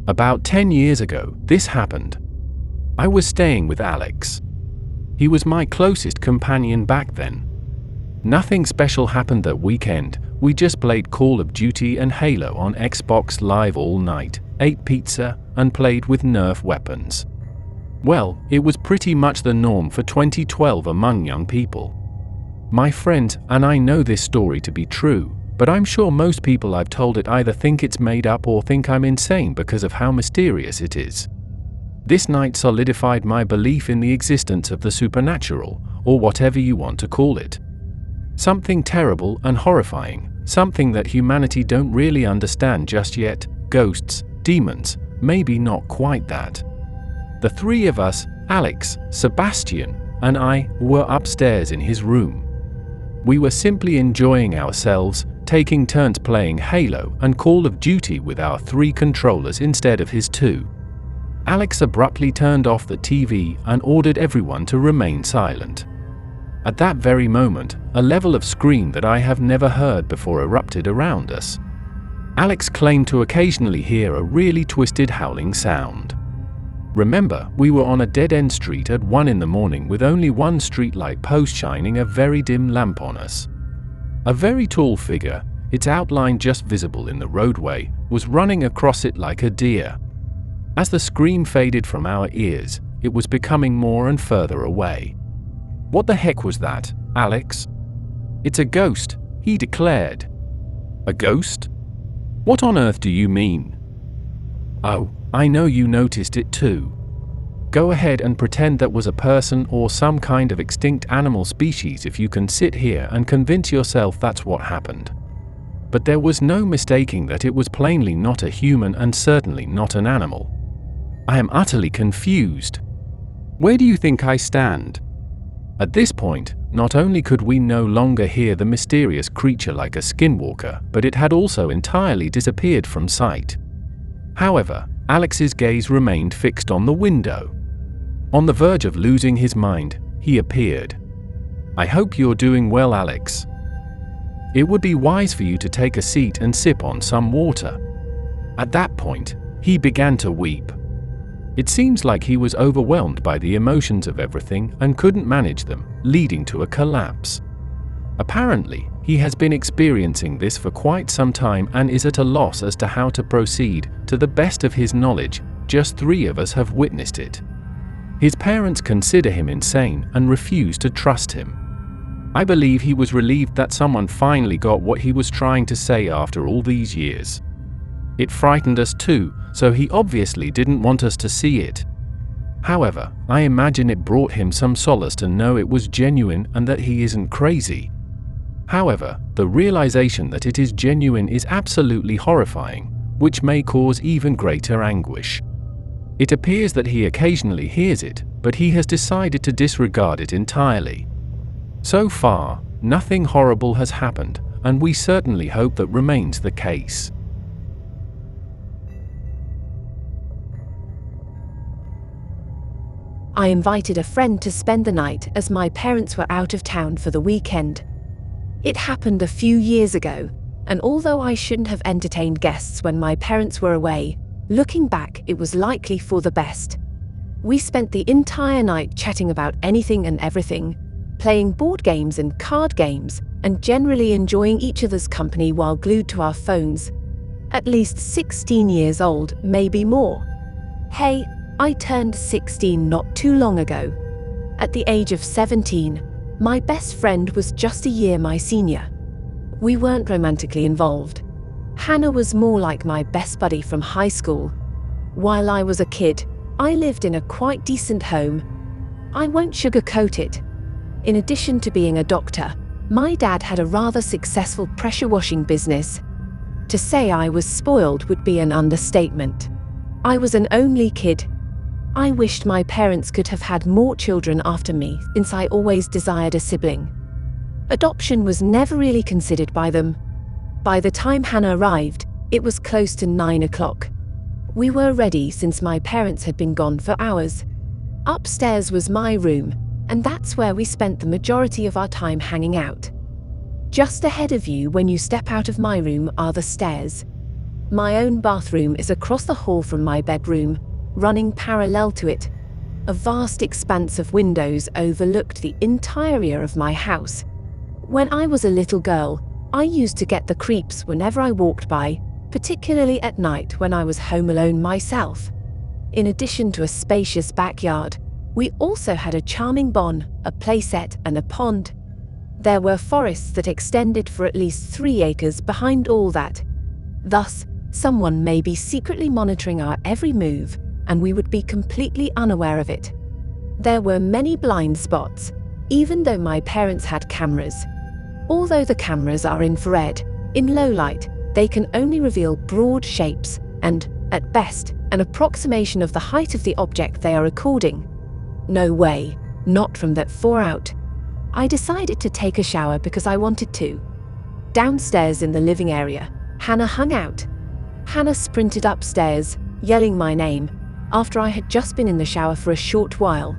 About 10 years ago, this happened. I was staying with Alex. He was my closest companion back then. Nothing special happened that weekend. We just played Call of Duty and Halo on Xbox Live all night, ate pizza, and played with Nerf weapons. Well, it was pretty much the norm for 2012 among young people. My friends, and I know this story to be true, but I'm sure most people I've told it either think it's made up or think I'm insane because of how mysterious it is. This night solidified my belief in the existence of the supernatural, or whatever you want to call it. Something terrible and horrifying, something that humanity don't really understand just yet, ghosts, demons, maybe not quite that. The three of us, Alex, Sebastian, and I, were upstairs in his room. We were simply enjoying ourselves, taking turns playing Halo and Call of Duty with our 3 controllers instead of his 2. Alex abruptly turned off the TV and ordered everyone to remain silent. At that very moment, a level of scream that I have never heard before erupted around us. Alex claimed to occasionally hear a really twisted howling sound. Remember, we were on a dead-end street at 1 in the morning with only one streetlight post shining a very dim lamp on us. A very tall figure, its outline just visible in the roadway, was running across it like a deer. As the scream faded from our ears, it was becoming more and further away. "What the heck was that, Alex?" "It's a ghost," he declared. "A ghost? What on earth do you mean?" "Oh, I know you noticed it too. Go ahead and pretend that was a person or some kind of extinct animal species if you can sit here and convince yourself that's what happened." But there was no mistaking that it was plainly not a human and certainly not an animal. I am utterly confused. Where do you think I stand? At this point, not only could we no longer hear the mysterious creature like a skinwalker, but it had also entirely disappeared from sight. However, Alex's gaze remained fixed on the window. On the verge of losing his mind, he appeared. "I hope you're doing well, Alex. It would be wise for you to take a seat and sip on some water." At that point, he began to weep. It seems like he was overwhelmed by the emotions of everything and couldn't manage them, leading to a collapse. Apparently, he has been experiencing this for quite some time and is at a loss as to how to proceed. To the best of his knowledge, just 3 of us have witnessed it. His parents consider him insane and refuse to trust him. I believe he was relieved that someone finally got what he was trying to say after all these years. It frightened us too, so he obviously didn't want us to see it. However, I imagine it brought him some solace to know it was genuine and that he isn't crazy. However, the realization that it is genuine is absolutely horrifying, which may cause even greater anguish. It appears that he occasionally hears it, but he has decided to disregard it entirely. So far, nothing horrible has happened, and we certainly hope that remains the case. I invited a friend to spend the night as my parents were out of town for the weekend. It happened a few years ago, and although I shouldn't have entertained guests when my parents were away, looking back, it was likely for the best. We spent the entire night chatting about anything and everything, playing board games and card games, and generally enjoying each other's company while glued to our phones. At least 16 years old, maybe more. Hey, I turned 16 not too long ago. At the age of 17, my best friend was just a year my senior. We weren't romantically involved. Hannah was more like my best buddy from high school. While I was a kid, I lived in a quite decent home. I won't sugarcoat it. In addition to being a doctor, my dad had a rather successful pressure washing business. To say I was spoiled would be an understatement. I was an only kid. I wished my parents could have had more children after me, since I always desired a sibling. Adoption was never really considered by them. By the time Hannah arrived, it was close to 9 o'clock. We were ready since my parents had been gone for hours. Upstairs was my room, and that's where we spent the majority of our time hanging out. Just ahead of you when you step out of my room are the stairs. My own bathroom is across the hall from my bedroom, running parallel to it. A vast expanse of windows overlooked the entire rear of my house. When I was a little girl, I used to get the creeps whenever I walked by, particularly at night when I was home alone myself. In addition to a spacious backyard, we also had a charming barn, a playset, and a pond. There were forests that extended for at least 3 acres behind all that. Thus, someone may be secretly monitoring our every move, and we would be completely unaware of it. There were many blind spots, even though my parents had cameras. Although the cameras are infrared, in low light, they can only reveal broad shapes and, at best, an approximation of the height of the object they are recording. No way, not from that far out. I decided to take a shower because I wanted to. Downstairs in the living area, Hannah hung out. Hannah sprinted upstairs, yelling my name, after I had just been in the shower for a short while.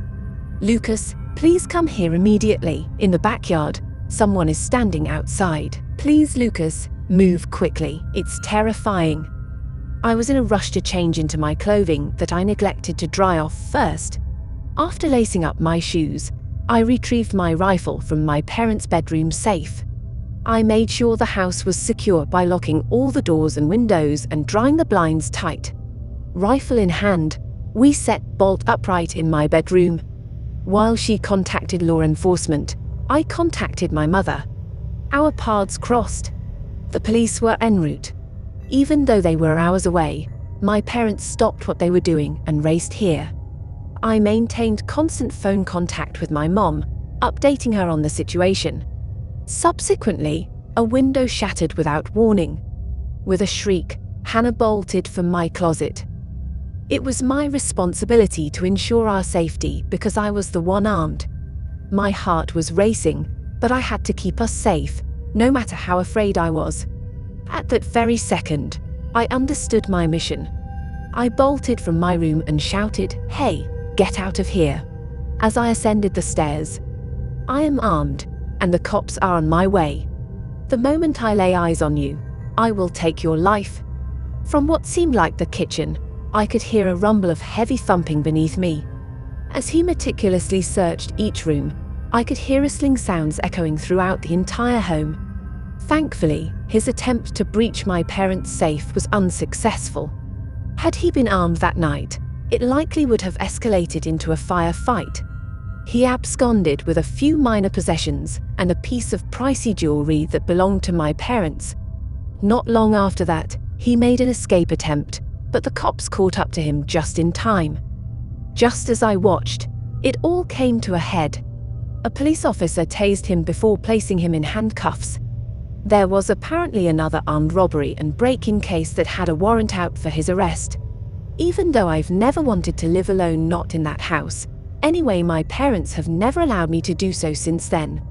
"Lucas, please come here immediately. In the backyard, someone is standing outside. Please, Lucas, move quickly. It's terrifying." I was in a rush to change into my clothing that I neglected to dry off first. After lacing up my shoes, I retrieved my rifle from my parents' bedroom safe. I made sure the house was secure by locking all the doors and windows and drawing the blinds tight. Rifle in hand, we sat bolt upright in my bedroom. While she contacted law enforcement, I contacted my mother. Our paths crossed. The police were en route. Even though they were hours away, my parents stopped what they were doing and raced here. I maintained constant phone contact with my mom, updating her on the situation. Subsequently, a window shattered without warning. With a shriek, Hannah bolted from my closet. It was my responsibility to ensure our safety because I was the one armed. My heart was racing, but I had to keep us safe, no matter how afraid I was. At that very second, I understood my mission. I bolted from my room and shouted, "Hey, get out of here!" as I ascended the stairs. "I am armed, and the cops are on my way. The moment I lay eyes on you, I will take your life." From what seemed like the kitchen, I could hear a rumble of heavy thumping beneath me. As he meticulously searched each room, I could hear rustling sounds echoing throughout the entire home. Thankfully, his attempt to breach my parents' safe was unsuccessful. Had he been armed that night, it likely would have escalated into a firefight. He absconded with a few minor possessions and a piece of pricey jewelry that belonged to my parents. Not long after that, he made an escape attempt, but the cops caught up to him just in time. Just as I watched, it all came to a head. A police officer tased him before placing him in handcuffs. There was apparently another armed robbery and break-in case that had a warrant out for his arrest. Even though I've never wanted to live alone not in that house, anyway, my parents have never allowed me to do so since then.